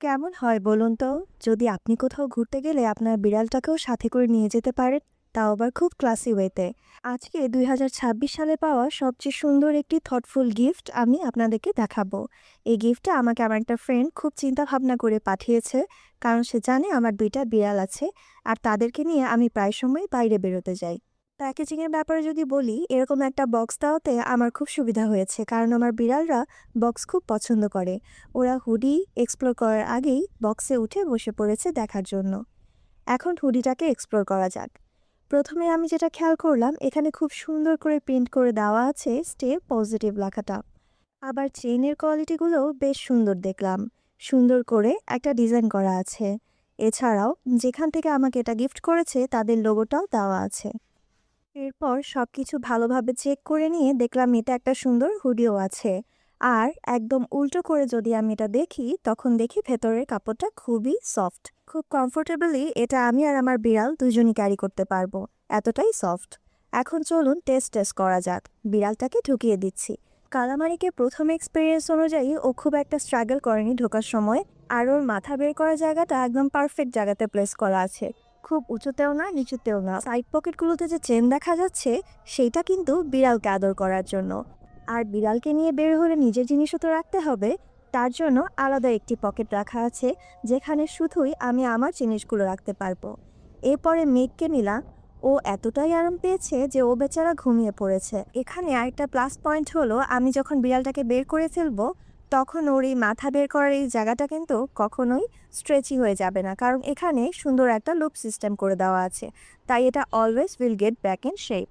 কেমন হয় বলুন তো? যদি আপনি কোথাও ঘুরতে গেলে আপনার বিড়ালটাকেও সাথে করে নিয়ে যেতে পারেন, তাও আবার খুব ক্লাসি ওয়েতে। আজকে ২০২৬ সালে পাওয়া সবচেয়ে সুন্দর একটি থটফুল গিফট আমি আপনাদেরকে দেখাবো। এই গিফটটা আমাকে আমার একটা ফ্রেন্ড খুব চিন্তা ভাবনা করে পাঠিয়েছে। কারণ সে জানে আমার ২ টা বিড়াল আছে আর তাদেরকে নিয়ে আমি প্রায় সময় বাইরে বেরোতে যাই। প্যাকেজিংয়ের ব্যাপারে যদি বলি, এরকম একটা বক্স দেওয়াতে আমার খুব সুবিধা হয়েছে। কারণ আমার বিড়ালরা বক্স খুব পছন্দ করে। ওরা হুডি এক্সপ্লোর করার আগেই বক্সে উঠে বসে পড়েছে দেখার জন্য। এখন হুডিটাকে এক্সপ্লোর করা যাক। প্রথমে আমি যেটা খেয়াল করলাম, এখানে খুব সুন্দর করে প্রিন্ট করে দেওয়া আছে স্টে পজিটিভ লেখাটা। আবার চেইনের কোয়ালিটিগুলোও বেশ সুন্দর দেখলাম। সুন্দর করে একটা ডিজাইন করা আছে। এছাড়াও যেখান থেকে আমাকে এটা গিফট করেছে তাদের লোগোটাও দেওয়া আছে। এরপর সবকিছু ভালোভাবে চেক করে নিয়ে দেখলাম এটা একটা সুন্দর হুডিও আছে। আর একদম উল্টো করে যদি আমি এটা দেখি, তখন দেখি ভেতরের কাপড়টা খুবই সফট। খুব কমফোর্টেবলি এটা আমি আর আমার বিড়াল দুজনই ক্যারি করতে পারবো, এতটাই সফট। এখন চলুন টেস্ট করা যাক। বিড়ালটাকে ঢুকিয়ে দিচ্ছি। কালামারিকে প্রথম এক্সপিরিয়েন্স অনুযায়ী ও খুব একটা স্ট্রাগল করেনি ঢোকার সময়। আর ওর মাথা বের করার জায়গাটা একদম পারফেক্ট জায়গাতে প্লেস করা আছে। খুব উঁচুতেও না, নিচুতেও না। সাইড পকেটগুলোতে যে চেন দেখা যাচ্ছে, সেইটা কিন্তু বিড়ালকে আদর করার জন্য। আর বিড়ালকে নিয়ে বের হলে নিজের জিনিসও তো রাখতে হবে। তার জন্য আলাদা একটি পকেট রাখা আছে, যেখানে শুধুই আমি আমার জিনিসগুলো রাখতে পারবো। এরপরে মেঘকে নিলাম। ও এতটাই আরাম পেয়েছে যে ও বেচারা ঘুমিয়ে পড়েছে। এখানে আরেকটা প্লাস পয়েন্ট হলো, আমি যখন বিড়ালটাকে বের করে ফেলবো, তখন ওর এই মাথা বের করার এই জায়গাটা কিন্তু কখনোই স্ট্রেচি হয়ে যাবে না, কারণ এখানে সুন্দর একটা লুপ সিস্টেম করে দেওয়া আছে। তাই এটা always will get back in shape.